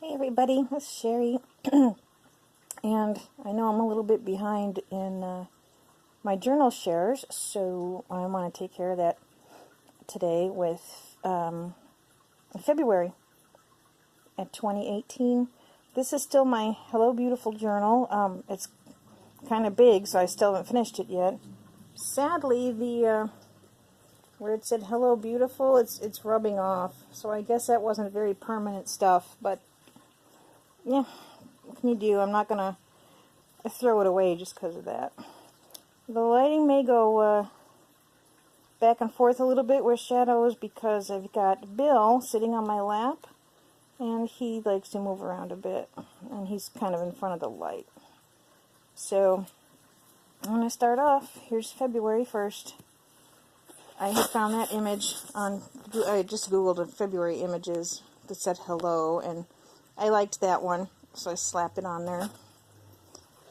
Hey everybody, this is Sherry, and I know I'm a little bit behind in my journal shares, so I want to take care of that today with February at 2018. This is still my Hello Beautiful journal. It's kind of big, so I still haven't finished it yet. Sadly, the where it said Hello Beautiful, it's rubbing off, so I guess that wasn't very permanent stuff, but yeah, what can you do? I'm not going to throw it away just because of that. The lighting may go back and forth a little bit with shadows because I've got Bill sitting on my lap, and he likes to move around a bit, and he's kind of in front of the light. So, I'm going to start off. Here's February 1st. I had found that image on, I just Googled February images that said hello, and I liked that one, so I slapped it on there.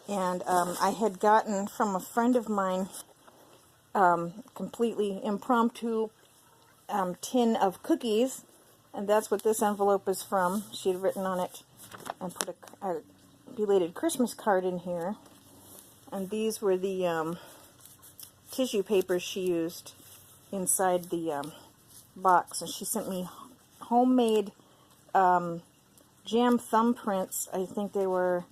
And I had gotten from a friend of mine completely impromptu tin of cookies, and that's what this envelope is from. She had written on it and put a belated Christmas card in here. And these were the tissue papers she used inside the box. And she sent me homemade jam thumbprints. I think they were,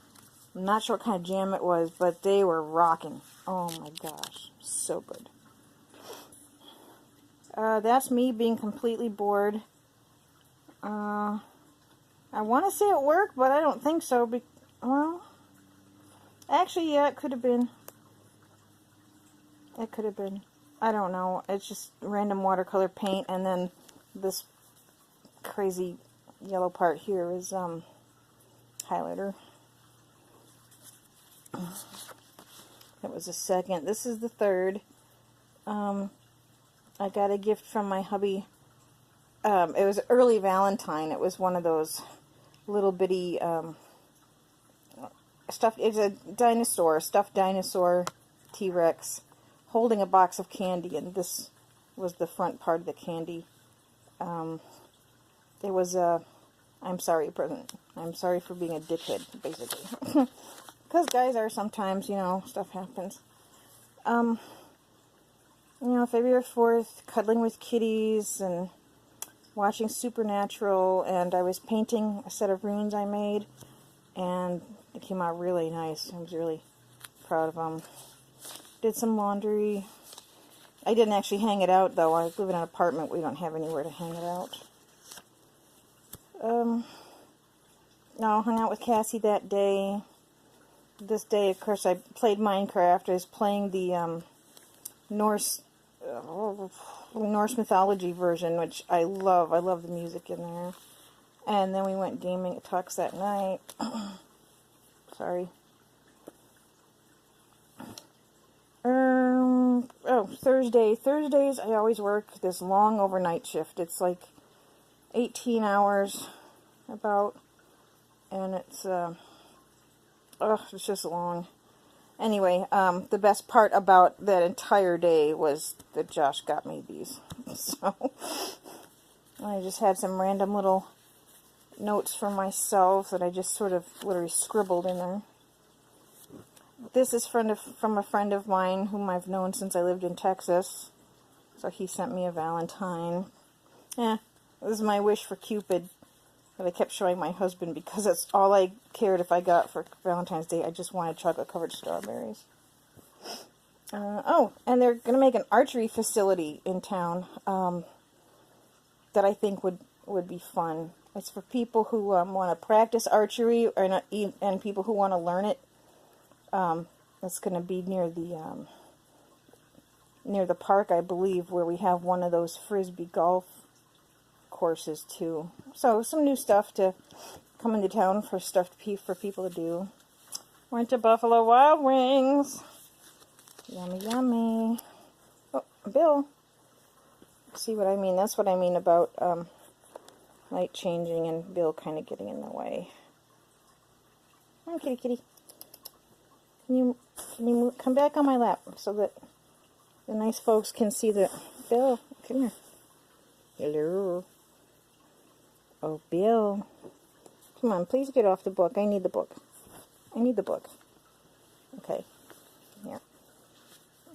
I'm not sure what kind of jam it was, but they were rocking. Oh my gosh, so good. That's me being completely bored. I want to say at work, but I don't think so. Well, actually, yeah, it could have been. It could have been. I don't know. It's just random watercolor paint, and then this crazy yellow part here is highlighter. That was the second. This is the third. I got a gift from my hubby. It was early Valentine. It was one of those little bitty stuff. It's a dinosaur, stuffed dinosaur, T-Rex, holding a box of candy, and this was the front part of the candy. It was a I'm sorry present. I'm sorry for being a dickhead, basically. Because guys are sometimes, you know, stuff happens. You know, February 4th, cuddling with kitties and watching Supernatural, and I was painting a set of runes I made, and it came out really nice. I was really proud of them. Did some laundry. I didn't actually hang it out, though. I live in an apartment. We don't have anywhere to hang it out. No, hung out with Cassie that day. This day, of course, I played Minecraft. I was playing the Norse mythology version, which I love. I love the music in there. And then we went gaming at Tux that night. Sorry. Thursday. Thursdays, I always work this long overnight shift. It's like 18 hours, about, and it's just long. Anyway, the best part about that entire day was that Josh got me these. So, I just had some random little notes for myself that I just sort of literally scribbled in there. This is from a friend of mine whom I've known since I lived in Texas. So he sent me a Valentine. This is my wish for Cupid that I kept showing my husband because that's all I cared if I got for Valentine's Day. I just wanted chocolate-covered strawberries. And they're going to make an archery facility in town that I think would be fun. It's for people who want to practice archery and people who want to learn it. It's going to be near the park, I believe, where we have one of those frisbee golf courses too. So some new stuff to come into town for people to do. Went to Buffalo Wild Wings. Yummy, yummy. Oh, Bill. See what I mean? That's what I mean about light changing and Bill kind of getting in the way. Come on, kitty, kitty. Can you come back on my lap so that the nice folks can see that? Bill, come here. Hello. Oh, Bill. Come on, please get off the book. I need the book. I need the book. Okay. Yeah.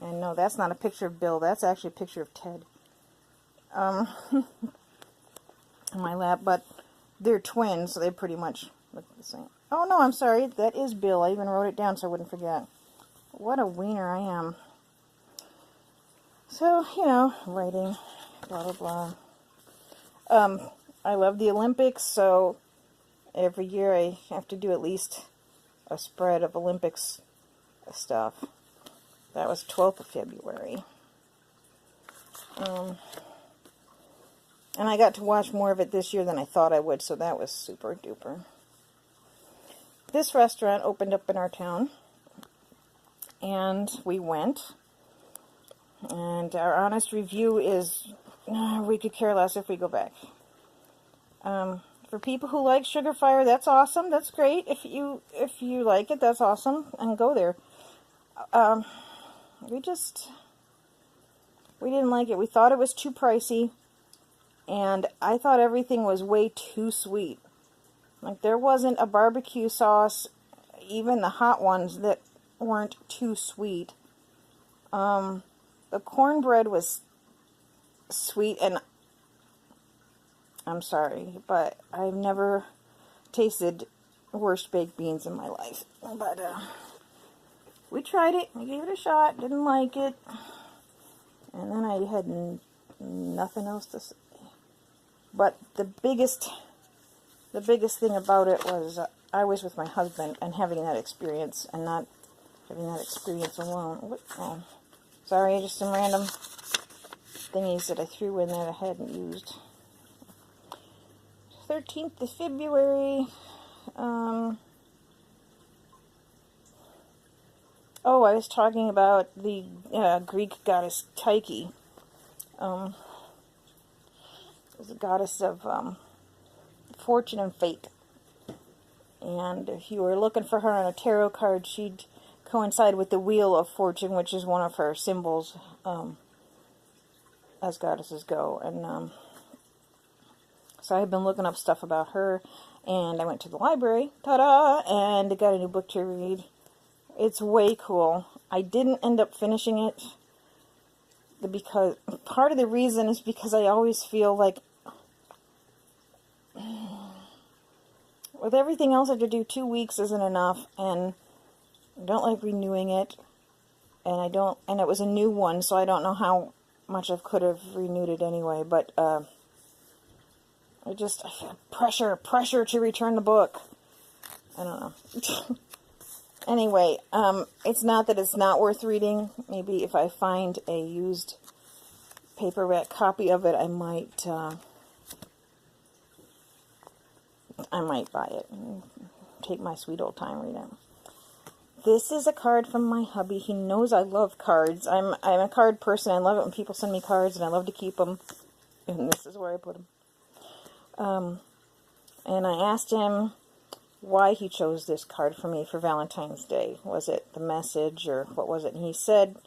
And no, that's not a picture of Bill. That's actually a picture of Ted. On my lap, but they're twins, so they pretty much look the same. Oh no, I'm sorry. That is Bill. I even wrote it down so I wouldn't forget. What a wiener I am. So, you know, writing, blah, blah, blah. I love the Olympics, so every year I have to do at least a spread of Olympics stuff. That was 12th of February. And I got to watch more of it this year than I thought I would, so that was super duper. This restaurant opened up in our town, and we went. And our honest review is, we could care less if we go back. For people who like Sugar Fire, that's awesome. That's great. If you like it, that's awesome, and go there. We didn't like it. We thought it was too pricey, and I thought everything was way too sweet. Like, there wasn't a barbecue sauce, even the hot ones, that weren't too sweet. The cornbread was sweet, and I'm sorry, but I've never tasted worse baked beans in my life. But we tried it. We gave it a shot. Didn't like it. And then I had nothing else to say. But the biggest thing about it was I was with my husband and having that experience, and not having that experience alone. Oh, sorry, just some random thingies that I threw in that I hadn't used. 13th of February. Oh, I was talking about the Greek goddess Tyche. The goddess of fortune and fate. And if you were looking for her on a tarot card, she'd coincide with the Wheel of Fortune, which is one of her symbols as goddesses go. And so I've been looking up stuff about her, and I went to the library, ta-da, and I got a new book to read. It's way cool. I didn't end up finishing it, because part of the reason is because I always feel like with everything else I have to do, 2 weeks isn't enough, and I don't like renewing it, and it was a new one, so I don't know how much I could have renewed it anyway, but I feel pressure to return the book. I don't know. Anyway, it's not that it's not worth reading. Maybe if I find a used paperback copy of it, I might buy it and take my sweet old time reading it. This is a card from my hubby. He knows I love cards. I'm a card person. I love it when people send me cards, and I love to keep them. And this is where I put them. And I asked him why he chose this card for me for Valentine's Day. Was it the message, or what was it? And he said,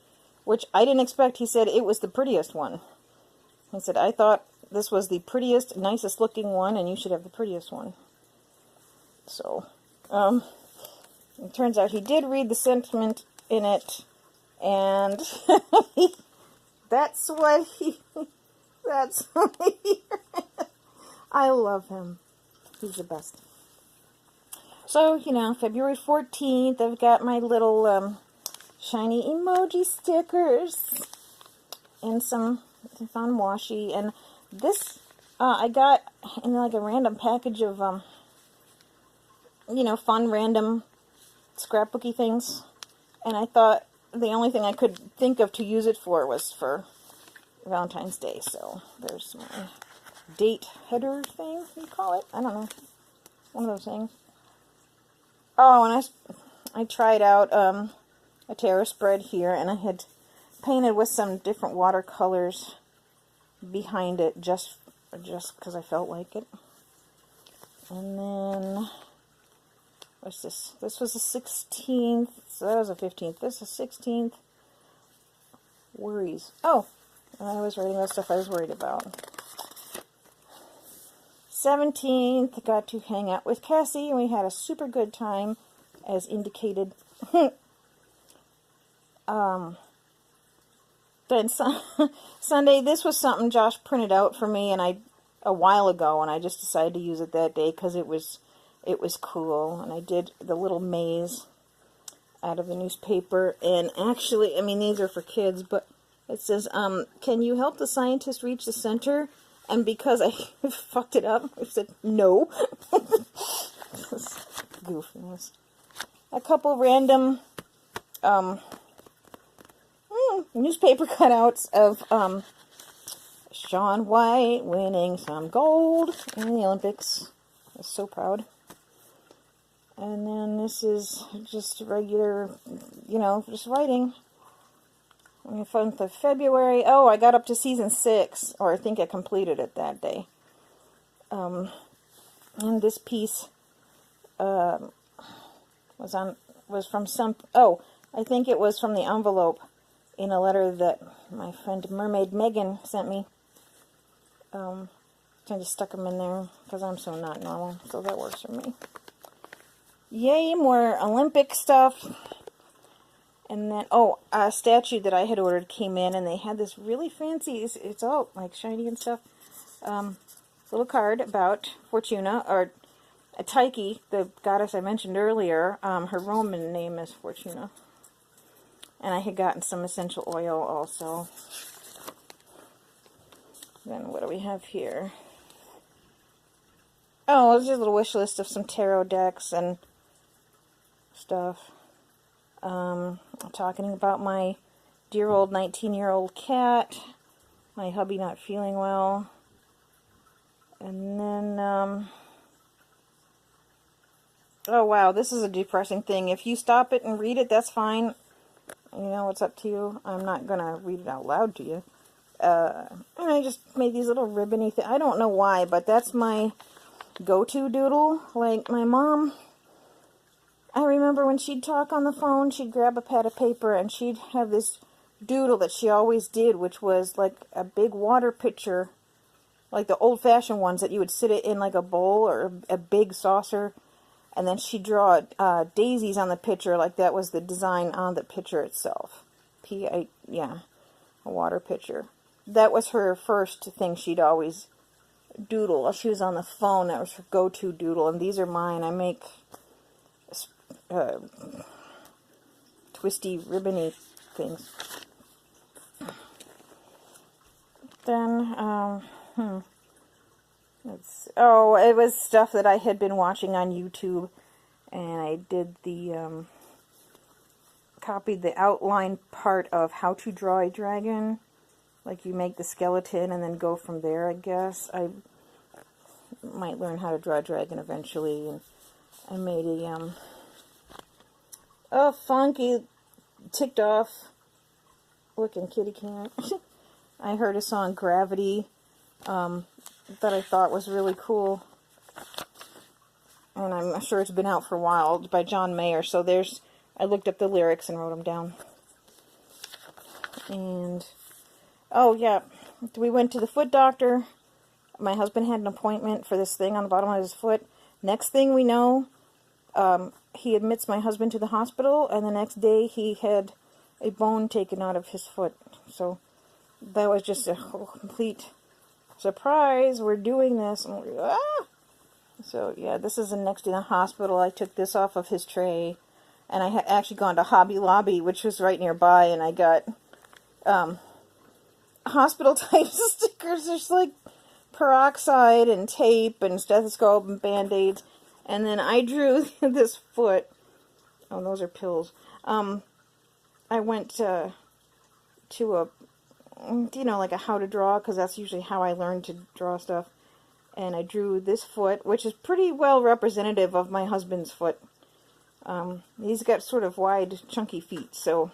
which I didn't expect, he said it was the prettiest one. He said, I thought this was the prettiest, nicest looking one, and you should have the prettiest one. So, it turns out he did read the sentiment in it, and that's what he I love him. He's the best. So, you know, February 14th, I've got my little shiny emoji stickers and some fun washi. And this I got in like a random package of, you know, fun random scrapbooky things. And I thought the only thing I could think of to use it for was for Valentine's Day. So there's my date header thing, you call it? I don't know. One of those things. Oh, and I tried out a tarot spread here, and I had painted with some different watercolors behind it just because I felt like it. And then, what's this? This was the 16th, so that was the 15th. This is the 16th. Worries. Oh, I was writing about stuff I was worried about. 17th, got to hang out with Cassie, and we had a super good time, as indicated. Then Sunday, this was something Josh printed out for me, and a while ago, and I just decided to use it that day because it was cool, and I did the little maze out of the newspaper, and actually, I mean, these are for kids, but it says, can you help the scientist reach the center? And because I fucked it up, I said, no. Goofiness. A couple random newspaper cutouts of Shaun White winning some gold in the Olympics. I was so proud. And then this is just regular, just writing. On the 5th of February. Oh, I got up to season 6, or I think I completed it that day. And this piece was from some. Oh, I think it was from the envelope in a letter that my friend Mermaid Megan sent me. I just stuck them in there because I'm so not normal, so that works for me. Yay, more Olympic stuff. And then, a statue that I had ordered came in, and they had this really fancy, it's all like shiny and stuff, little card about Fortuna, or Tyche, the goddess I mentioned earlier. Her Roman name is Fortuna. And I had gotten some essential oil also. Then what do we have here? Oh, it's just a little wish list of some tarot decks and stuff. Talking about my dear old 19-year-old cat, my hubby not feeling well, and then, oh wow, this is a depressing thing. If you stop it and read it, that's fine. It's up to you. I'm not gonna read it out loud to you. And I just made these little ribbony things. I don't know why, but that's my go-to doodle. Like, my mom, I remember when she'd talk on the phone, she'd grab a pad of paper and she'd have this doodle that she always did, which was like a big water pitcher, like the old-fashioned ones that you would sit it in like a bowl or a big saucer, and then she'd draw daisies on the pitcher, like that was the design on the pitcher itself. A water pitcher. That was her first thing she'd always doodle. While she was on the phone, that was her go-to doodle, and these are mine. I make twisty, ribbony things. Then, it was stuff that I had been watching on YouTube, and I did the, copied the outline part of how to draw a dragon. Like, you make the skeleton and then go from there, I guess. I might learn how to draw a dragon eventually, and I made a funky, ticked off looking kitty cat. I heard a song, Gravity, that I thought was really cool. And I'm sure it's been out for a while, by John Mayer. So I looked up the lyrics and wrote them down. And, oh yeah, we went to the foot doctor. My husband had an appointment for this thing on the bottom of his foot. Next thing we know, he admits my husband to the hospital, and the next day he had a bone taken out of his foot. So that was just a complete surprise. We're doing this. And we're, ah! So yeah, this is the next day in the hospital. I took this off of his tray, and I had actually gone to Hobby Lobby, which was right nearby, and I got hospital type stickers. There's like peroxide and tape and stethoscope and band-aids. And then I drew this foot. Oh, those are pills. I went to a, like a how to draw, because that's usually how I learn to draw stuff. And I drew this foot, which is pretty well representative of my husband's foot. He's got sort of wide, chunky feet, so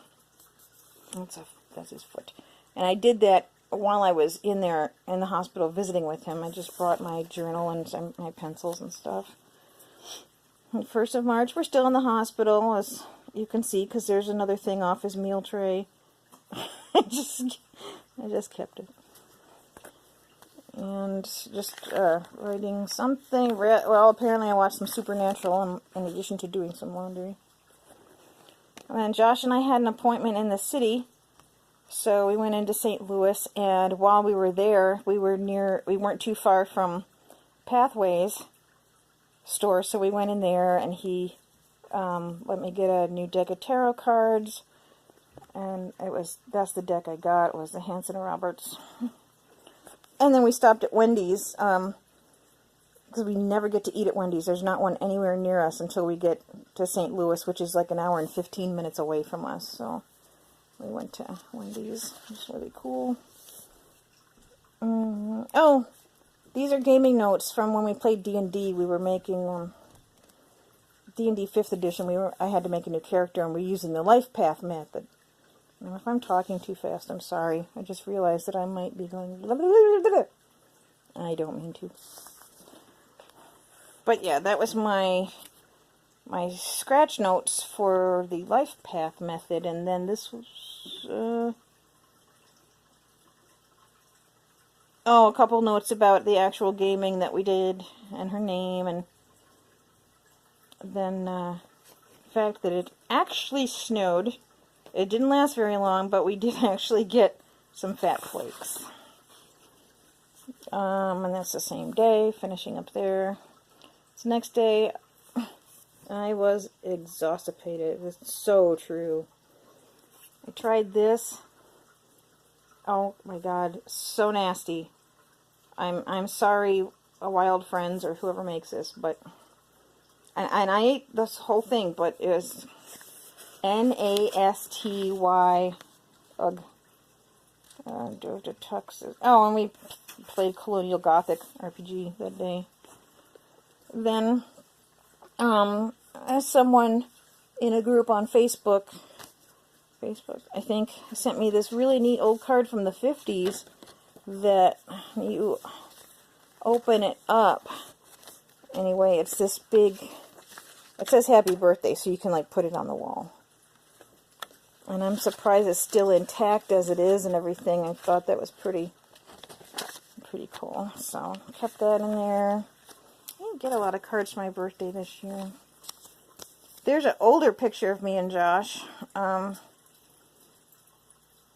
that's his foot. And I did that while I was in there in the hospital visiting with him. I just brought my journal and my pencils and stuff. On 1st of March, we're still in the hospital, as you can see, because there's another thing off his meal tray. I just kept it. and just writing something. Well, apparently I watched some Supernatural in addition to doing some laundry. And Josh and I had an appointment in the city, so we went into St. Louis, and while we were there, we weren't too far from Pathways store, so we went in there, and he let me get a new deck of tarot cards, and that's the deck I got. It was the Hanson and Roberts. And then we stopped at Wendy's, because we never get to eat at Wendy's. There's not one anywhere near us until we get to St. Louis, which is like an hour and 15 minutes away from us. So we went to Wendy's. It's really cool. Oh, these are gaming notes from when we played D&D. We were making D&D 5th edition. I had to make a new character, and we're using the life path method. Now, if I'm talking too fast, I'm sorry. I just realized that I might be going blah, blah, blah, blah, blah. I don't mean to. But yeah, that was my scratch notes for the life path method, and then this was a couple notes about the actual gaming that we did and her name, and then the fact that it actually snowed. It didn't last very long, but we did actually get some fat flakes. And that's the same day, finishing up there. So next day, I was exhausted. It was so true. I tried this. Oh my god, so nasty. I'm sorry, Wild Friends or whoever makes this, but and I ate this whole thing, but it was nasty. Ugh. Drove to Texas. Oh, and we played Colonial Gothic RPG that day. Then, as someone in a group on Facebook, I think, sent me this really neat old card from the 50s that you open it up. Anyway, it's this big, it says happy birthday, so you can like put it on the wall. And I'm surprised it's still intact as it is and everything. I thought that was pretty cool. So, kept that in there. I didn't get a lot of cards for my birthday this year. There's an older picture of me and Josh. I'm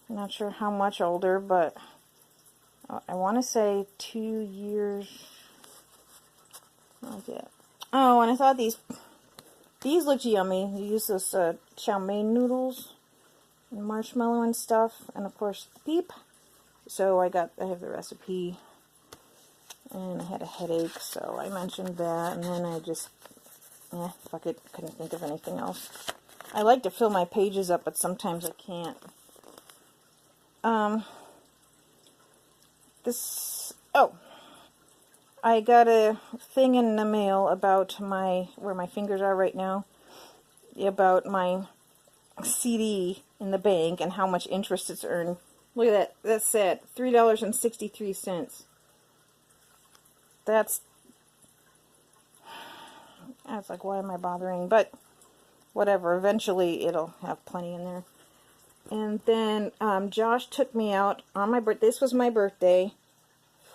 not sure how much older, but I want to say 2 years. Okay. Oh, and I thought these looked yummy. You use this chow mein noodles and marshmallow and stuff, and of course beep. So I have the recipe, and I had a headache, so I mentioned that, and then I just, fuck it, couldn't think of anything else. I like to fill my pages up, but sometimes I can't. I got a thing in the mail about where my fingers are right now, about my CD in the bank and how much interest it's earned. Look at that. That's sad. $3.63. That's like, why am I bothering? But whatever. Eventually it'll have plenty in there. And then Josh took me out on my birthday. This was my birthday.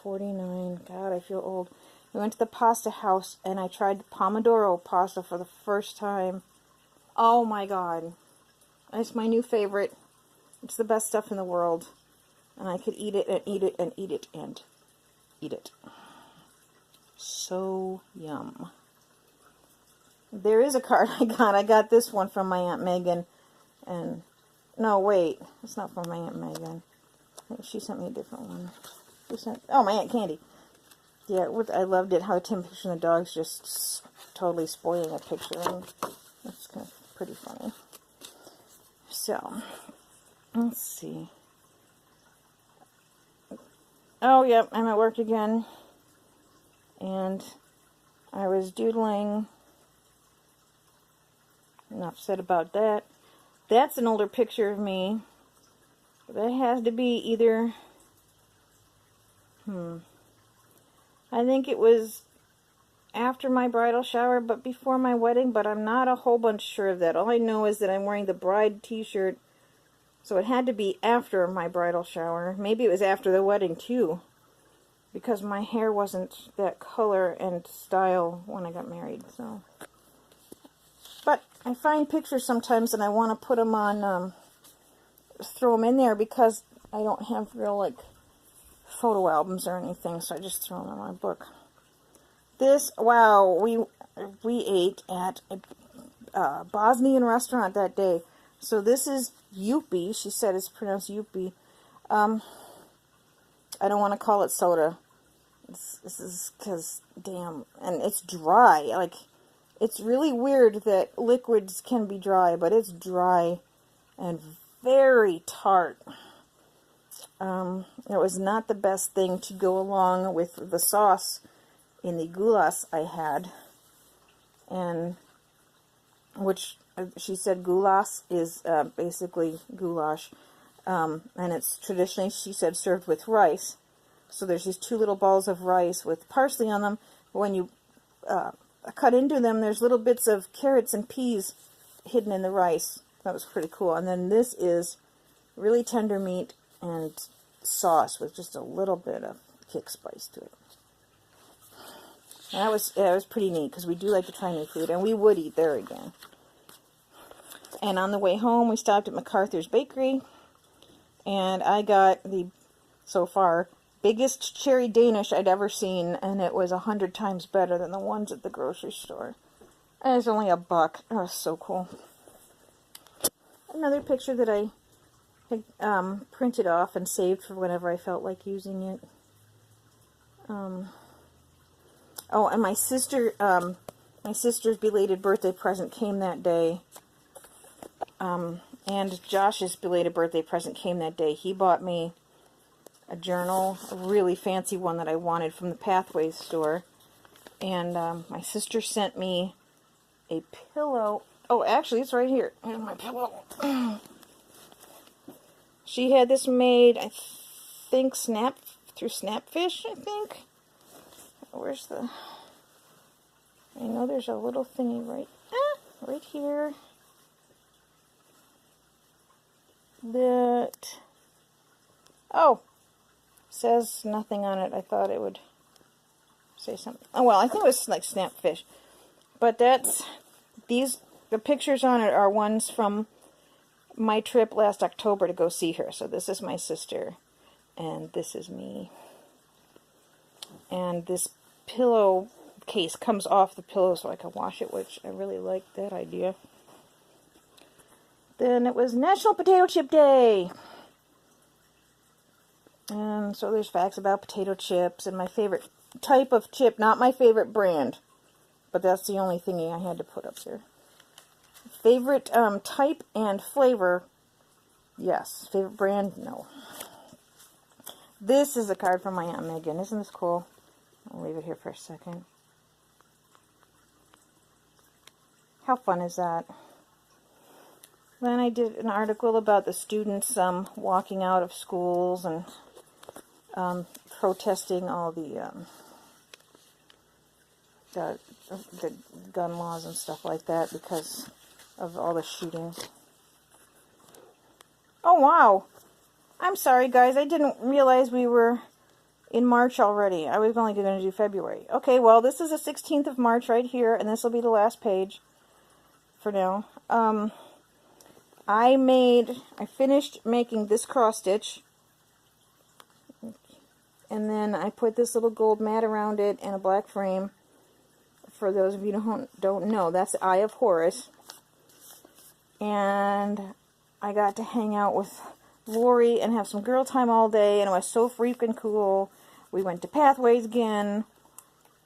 49. God, I feel old. We went to the pasta house, and I tried Pomodoro pasta for the first time. Oh my god. It's my new favorite. It's the best stuff in the world. And I could eat it and eat it and eat it and eat it. So yum. There is a card I got. I got this one from my Aunt Megan. And no, wait. It's not from my Aunt Megan. She sent me a different one. Oh, my Aunt Candy. Yeah, I loved it. How Tim Picture and the dog's just totally spoiling a picture. And that's kind of pretty funny. So, let's see. Oh, yep, I'm at work again. And I was doodling. Enough said about that. That's an older picture of me. That has to be either... I think it was after my bridal shower, but before my wedding, but I'm not a whole bunch sure of that. All I know is that I'm wearing the bride t-shirt, so it had to be after my bridal shower. Maybe it was after the wedding, too. because my hair wasn't that color and style when I got married. So, but I find pictures sometimes and I want to put them on, throw them in there because I don't have real like photo albums or anything, so I just throw them in my book. This, wow, we ate at a Bosnian restaurant that day. So this is Yupi. She said it's pronounced Yupi. I don't want to call it soda. This is because, damn, and it's dry. Like, it's really weird that liquids can be dry, but it's dry and very tart. It was not the best thing to go along with the sauce in the goulash I had, and which she said goulash is basically goulash, and it's traditionally, she said, served with rice. So there's these two little balls of rice with parsley on them. When you cut into them, there's little bits of carrots and peas hidden in the rice. That was pretty cool. And then this is really tender meat and sauce with just a little bit of kick spice to it. And that was pretty neat because we do like to try new food, and we would eat there again. And on the way home, we stopped at MacArthur's Bakery, and I got the, so far, biggest cherry Danish I'd ever seen, and it was 100 times better than the ones at the grocery store. And it was only $1. Oh, so cool. Another picture that I had printed off and saved for whenever I felt like using it. Oh, and my sister's belated birthday present came that day. And Josh's belated birthday present came that day. He bought me a journal, a really fancy one that I wanted from the Pathways store. And my sister sent me a pillow. Oh, actually, it's right here. Here's my pillow. She had this made, I think, through Snapfish, I think. Where's the... I know there's a little thingy right here. That... Oh! Says nothing on it. I thought it would say something. Oh, well, I think it was like Snapfish. But that's... The pictures on it are ones from my trip last October to go see her. So this is my sister. And this is me. And this pillow case comes off the pillow so I can wash it, which I really like that idea. Then it was National Potato Chip Day. And so there's facts about potato chips and my favorite type of chip, not my favorite brand. But that's the only thingy I had to put up there. Favorite type and flavor, yes. Favorite brand, no. This is a card from my Aunt Megan. Isn't this cool? I'll leave it here for a second. How fun is that? Then I did an article about the students walking out of schools and protesting all the gun laws and stuff like that because of all the shootings. Oh, wow. I'm sorry, guys. I didn't realize we were in March already. I was only going to do February. Okay, well, this is the 16th of March right here, and this will be the last page for now. I finished making this cross stitch, and then I put this little gold mat around it and a black frame. For those of you who don't know, that's the Eye of Horus. And I got to hang out with Lori and have some girl time all day, and it was so freaking cool. We went to Pathways again,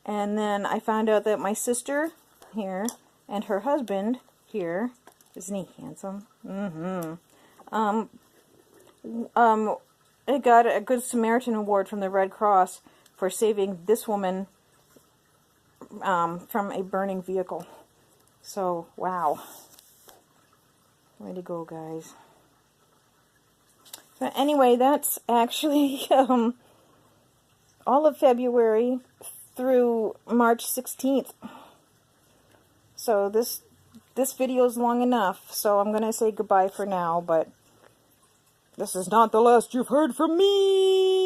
and then I found out that my sister here and her husband here, isn't he handsome? It got a Good Samaritan Award from the Red Cross for saving this woman from a burning vehicle. So, wow. Way to go, guys. So anyway, that's actually all of February through March 16th. So this video is long enough, so I'm going to say goodbye for now, but this is not the last you've heard from me.